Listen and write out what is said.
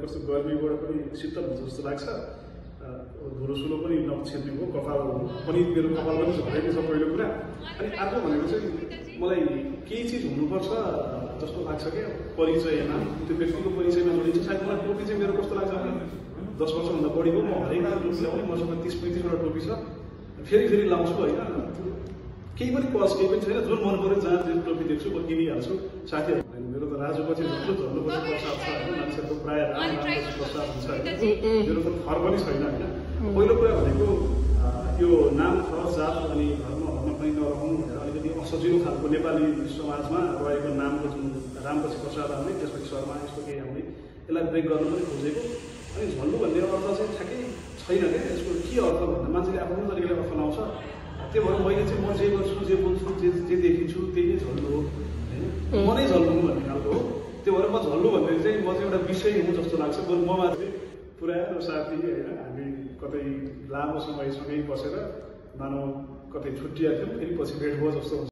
कस्तो गर्मीबाट पनि शीतल हुन्छ जस्तो लाग्छ। धुलोसुलो पनि नछेर्ने हो, कपाल पनि मेरो कपाल पनि झरेको छ पहिलो कुरा। अनि अर्को भनेको चाहिँ मलाई केही चिज हुनुपर्छ जस्तो लाग्छ क्या परिचयमा, त्यो व्यक्तिको परिचयमा जोडिन्छ। सायद मलाई टोपी चाहिँ मेरो कस्तो लाग्छ भने 10 वर्षभन्दा बढी हो, म हरेक दिन टोपी लगाउने, मसँग 30-35वटा टोपी छ, फेरि लाउँछु होइन। केही पनि कस केही पनि छैन, जुन मन पऱ्यो जहाँ जुन टोपी देख्छु म किनिहाल्छु। साथीहरू मेरो त राजुपछि झल्नुपर्ने प्रसाद छ होइन, मान्छेहरूको प्रायः रामपछि प्रसाद हुन्छ होइन, मेरो त थर पनि छैन होइन। पहिलो कुरा भनेको यो नाम थर जात अनि धर्महरूमा पनि नरहनु भनेर अलिकति असजिलो खालको नेपाली समाजमा रहेको नामको जुन रामपछि प्रसाद आउने, त्यसपछि शर्मा यस्तो केही आउने, यसलाई ब्रेक गर्नु पनि खोजेको। अनि झल्लु भन्ने अर्थ चाहिँ ठ्याक्कै छैन क्या, यसको के अर्थ भन्दा मान्छेले आफ्नो तरिकाले अर्थ लाउँछ। त्यो भएर मैले चाहिँ म जे गर्छु, जे बोल्छु, जे देखिन्छु त्यही नै झल्लु हो होइन, म नै झल्लु भन्ने खालको हो। त्यो भएर म झल्लु भन्ने चाहिँ म चाहिँ एउटा विषय हुँ जस्तो लाग्छ। ममा चाहिँ पुरानो साथी होइन, हामी कतै लामो समयसँगै बसेर मानव कतै छुट्टिया थियौँ, फेरि पछि भेट भयो जस्तो हुन्छ।